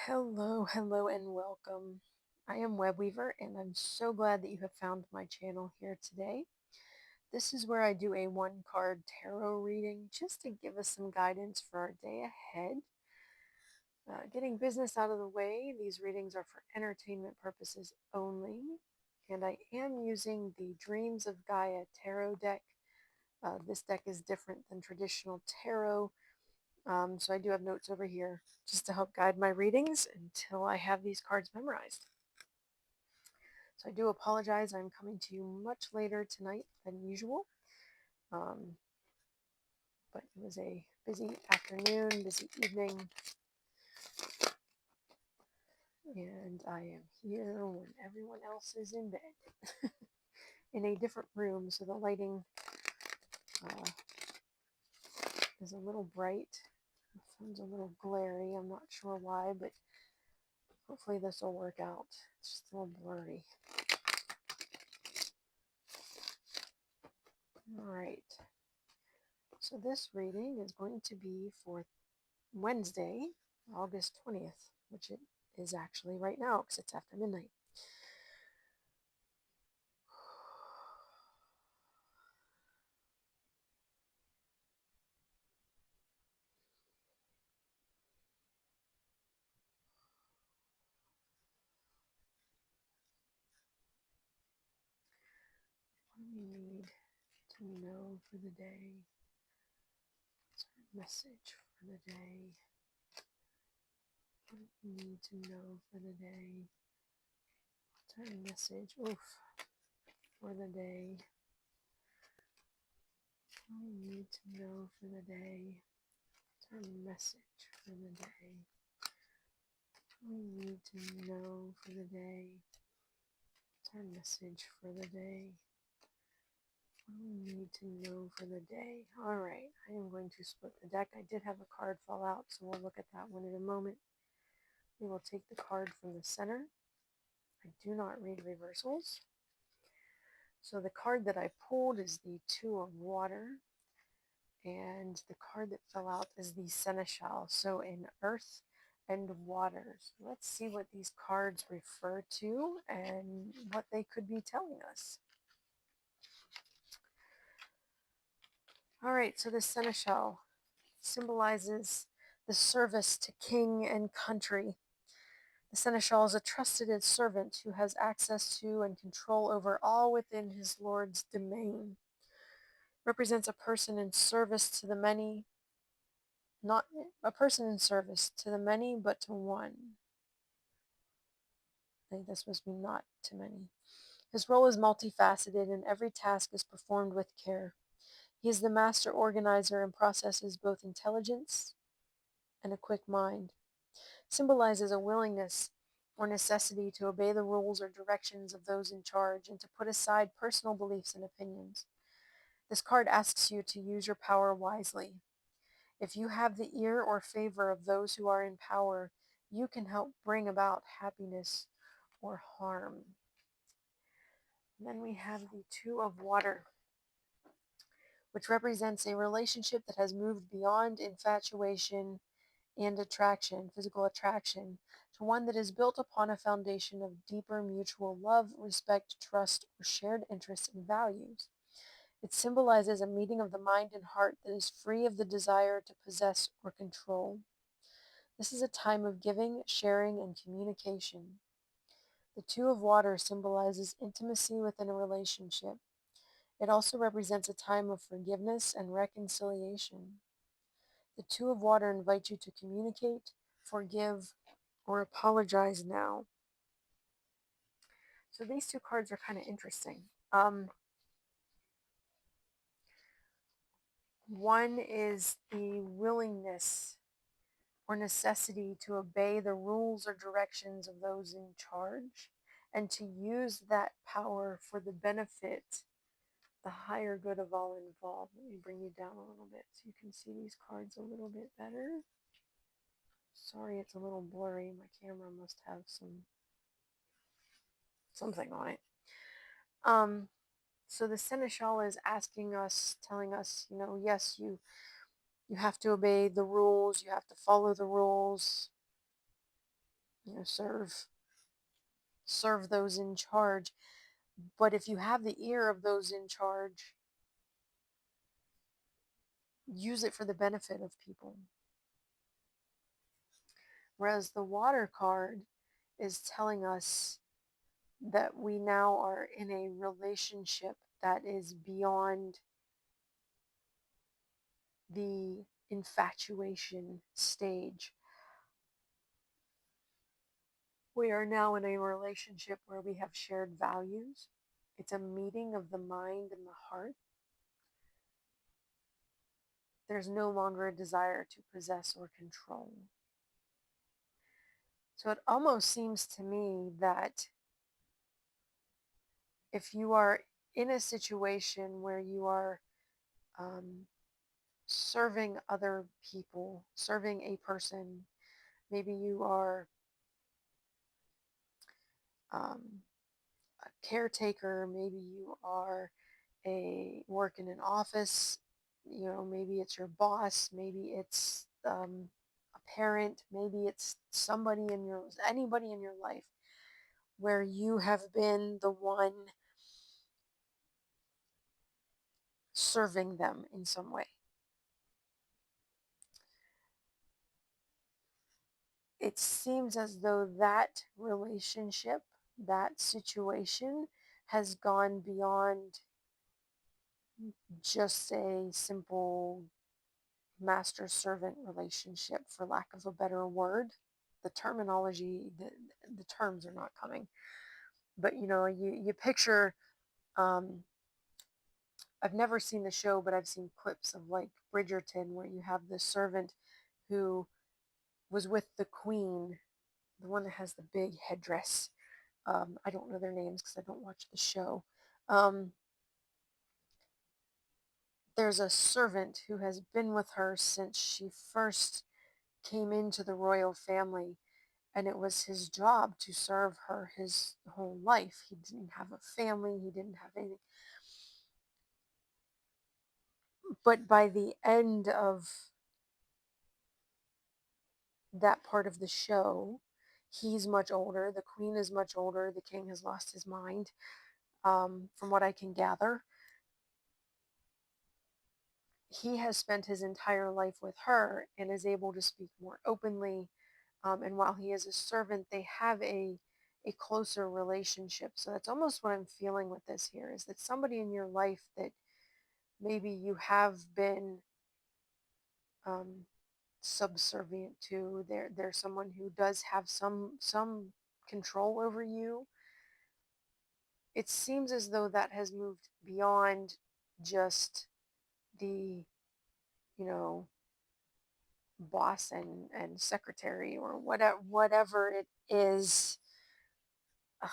Hello, and welcome. I am Webweaver, and I'm so glad that you have found my channel here today. This is where I do a one card tarot reading just to give us some guidance for our day ahead. Getting business out of the way, these readings are for entertainment purposes only, and I am using the Dreams of Gaia tarot deck. This deck is different than traditional tarot. So I do have notes over here just to help guide my readings until I have these cards memorized. So I do apologize. I'm coming to you much later tonight than usual. But it was a busy afternoon, busy evening, and I am here when everyone else is in bed in a different room. So the lighting is a little bright. The phone's a little glary. I'm not sure why, but hopefully this will work out. It's just a little blurry. All right. So this reading is going to be for Wednesday, August 20th, which it is actually right now because it's after midnight. What do we need to know for the day? What's our message for the day? What do we need to know for the day? What's our message? For the day. What do we need to know for the day? What's our message for the day? What do we need to know for the day? What's our message for the day? What do we need to know for the day? All right, I am going to split the deck. I did have a card fall out, so we'll look at that one in a moment. We will take the card from the center. I do not read reversals. So the card that I pulled is the Two of Water, and the card that fell out is the Seneschal. So in Earth and Water. So let's see what these cards refer to and what they could be telling us. All right, so the Seneschal symbolizes the service to king and country. The seneschal is a trusted servant who has access to and control over all within his lord's domain. Represents a person in service to the many, not a person in service to the many, but to one. I think that's supposed to be not to many. His role is multifaceted and every task is performed with care. He is the master organizer and processes both intelligence and a quick mind. Symbolizes a willingness or necessity to obey the rules or directions of those in charge and to put aside personal beliefs and opinions. This card asks you to use your power wisely. If you have the ear or favor of those who are in power, you can help bring about happiness or harm. And then we have the Two of Water, which represents a relationship that has moved beyond infatuation and attraction, physical attraction, to one that is built upon a foundation of deeper mutual love, respect, trust, or shared interests and values. It symbolizes a meeting of the mind and heart that is free of the desire to possess or control. This is a time of giving, sharing, and communication. The Two of Water symbolizes intimacy within a relationship. It also represents a time of forgiveness and reconciliation. The Two of Water invite you to communicate, forgive, or apologize now. So these two cards are kind of interesting. One is the willingness or necessity to obey the rules or directions of those in charge and to use that power for the benefit, the higher good of all involved. Let me bring you down a little bit so you can see these cards a little bit better. Sorry, it's a little blurry. My camera must have something on it. So the seneschal is asking us, telling us, yes, you have to obey the rules, you have to follow the rules. serve those in charge. But if you have the ear of those in charge, use it for the benefit of people. Whereas the water card is telling us that we now are in a relationship that is beyond the infatuation stage. We are now in a relationship where we have shared values. It's a meeting of the mind and the heart. There's no longer a desire to possess or control. So it almost seems to me that if you are in a situation where you are um, serving other people, serving a person, maybe you are um, a caretaker, maybe you are work in an office, maybe it's your boss, maybe it's a parent, maybe it's anybody in your life where you have been the one serving them in some way. It seems as though that relationship, that situation has gone beyond just a simple master servant relationship, for lack of a better word. The terminology, the terms are not coming. But you picture, um, I've never seen the show, but I've seen clips of like Bridgerton, where you have the servant who was with the queen, the one that has the big headdress. I don't know their names because I don't watch the show. Um, there's a servant who has been with her since she first came into the royal family, and it was his job to serve her his whole life. He didn't have a family, he didn't have anything. But by the end of that part of the show, he's much older, the queen is much older, the king has lost his mind, from what I can gather. He has spent his entire life with her and is able to speak more openly. And while he is a servant, they have a closer relationship. So that's almost what I'm feeling with this here, is that somebody in your life that maybe you have been um, subservient to. There's someone who does have some control over you. It seems as though that has moved beyond just the, you know, boss and secretary or whatever it is. Ugh,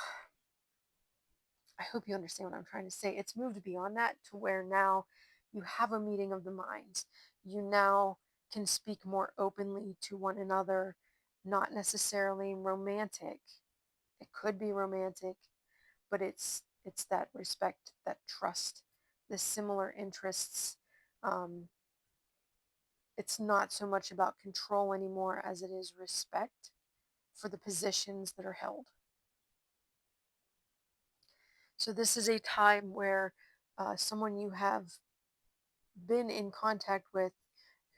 I hope you understand what I'm trying to say. It's moved beyond that to where now you have a meeting of the minds. You now can speak more openly to one another, not necessarily romantic. It could be romantic, but it's that respect, that trust, the similar interests. Um, it's not so much about control anymore as it is respect for the positions that are held. So this is a time where someone you have been in contact with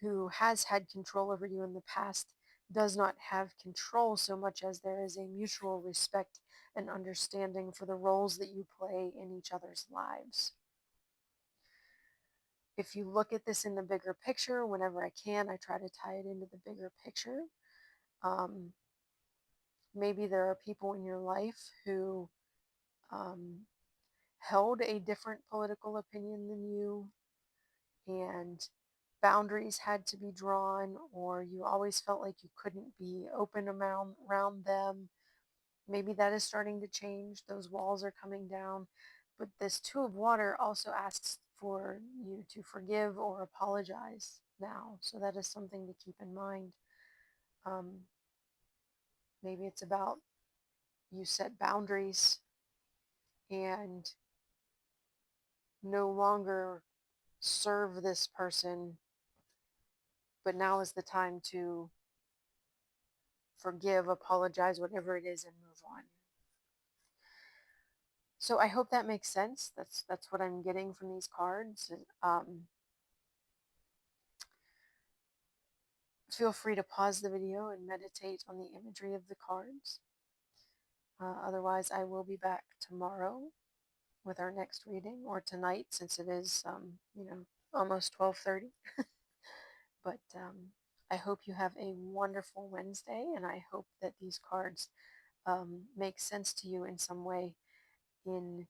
who has had control over you in the past does not have control so much as there is a mutual respect and understanding for the roles that you play in each other's lives. If you look at this in the bigger picture, whenever I can, I try to tie it into the bigger picture. Um, Maybe there are people in your life who um, held a different political opinion than you, and boundaries had to be drawn, or you always felt like you couldn't be open around them. Maybe that is starting to change. Those walls are coming down. But this Two of Water also asks for you to forgive or apologize now. So that is something to keep in mind. Um, Maybe it's about you set boundaries and no longer serve this person, but now is the time to forgive, apologize, whatever it is, and move on. So I hope that makes sense. That's what I'm getting from these cards. Feel free to pause the video and meditate on the imagery of the cards. Otherwise, I will be back tomorrow with our next reading, or tonight, since it is, almost 12:30. But I hope you have a wonderful Wednesday, and I hope that these cards make sense to you in some way in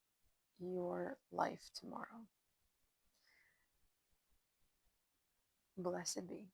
your life tomorrow. Blessed be.